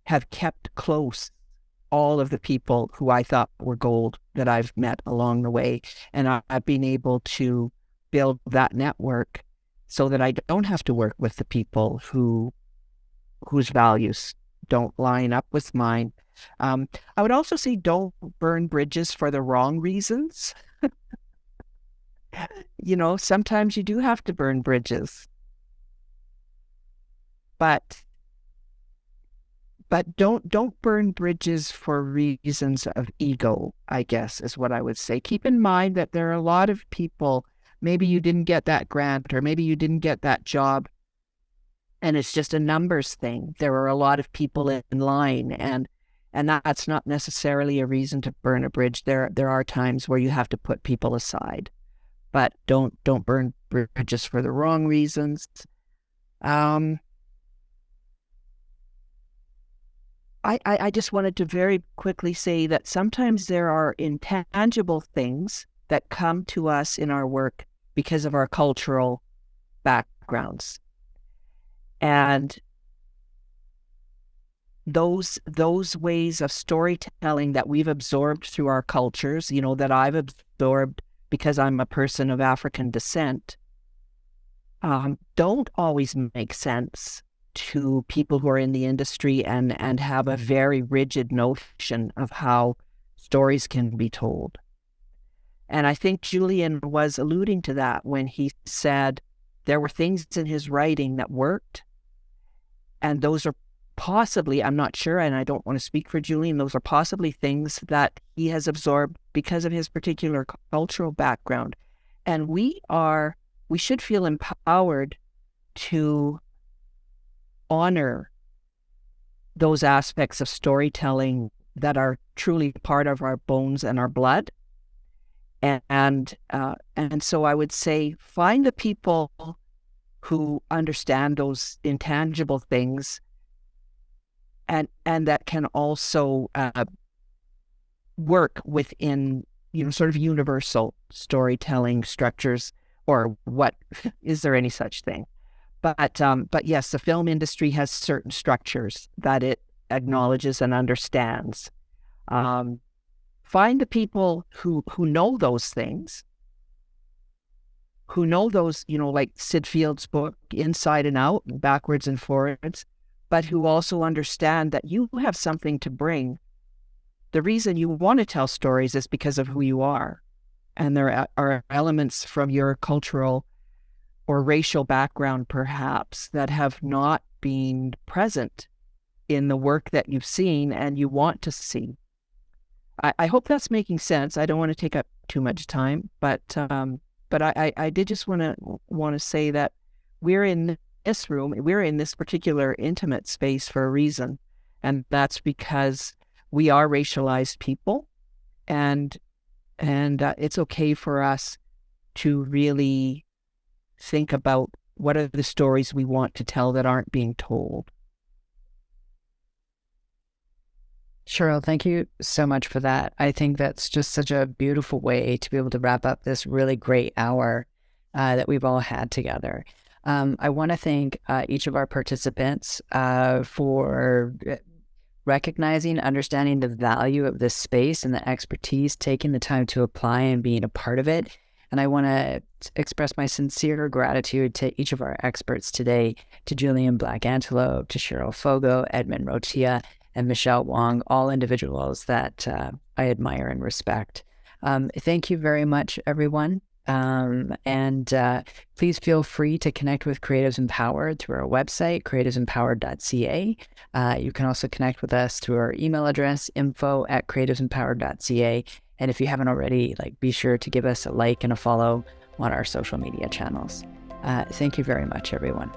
have kept close all of the people who I thought were gold that I've met along the way, and I've been able to build that network so that I don't have to work with the people whose values don't line up with mine. I would also say don't burn bridges for the wrong reasons. You know, sometimes you do have to burn bridges. But don't burn bridges for reasons of ego, I guess, is what I would say. Keep in mind that there are a lot of people, maybe you didn't get that grant or maybe you didn't get that job, and it's just a numbers thing. There are a lot of people in line, and that's not necessarily a reason to burn a bridge. There are times where you have to put people aside, but don't burn bridges for the wrong reasons. I just wanted to very quickly say that sometimes there are intangible things that come to us in our work because of our cultural backgrounds. And those ways of storytelling that we've absorbed through our cultures, that I've absorbed because I'm a person of African descent, don't always make sense to people who are in the industry and have a very rigid notion of how stories can be told. And I think Julian was alluding to that when he said there were things in his writing that worked, and those are possibly, I'm not sure, and I don't want to speak for Julian, those are possibly things that he has absorbed because of his particular cultural background. And we should feel empowered to honor those aspects of storytelling that are truly part of our bones and our blood. And so I would say, find the people who understand those intangible things and that can also work within, sort of universal storytelling structures, or what, is there any such thing? But yes, the film industry has certain structures that it acknowledges and understands. Find the people who know those things, who know those, like Sid Field's book, Inside and Out, Backwards and Forwards, but who also understand that you have something to bring. The reason you want to tell stories is because of who you are. And there are elements from your cultural or racial background, perhaps, that have not been present in the work that you've seen and you want to see. I hope that's making sense. I don't want to take up too much time, but I did just want to say that we're in this room, we're in this particular intimate space for a reason, and that's because we are racialized people, and it's okay for us to really think about what are the stories we want to tell that aren't being told. Cheryl, thank you so much for that. I think that's just such a beautiful way to be able to wrap up this really great hour that we've all had together. I want to thank each of our participants for recognizing, understanding the value of this space and the expertise, taking the time to apply and being a part of it. And I want to express my sincere gratitude to each of our experts today, to Julian Black Antelope, to Cheryl Fogo, Edmund Rotia, and Michelle Wong, all individuals that I admire and respect. Thank you very much, everyone. And please feel free to connect with Creatives Empowered through our website, creativesempowered.ca. You can also connect with us through our email address, info@creativesempowered.ca. And if you haven't already, be sure to give us a like and a follow on our social media channels. Thank you very much, everyone.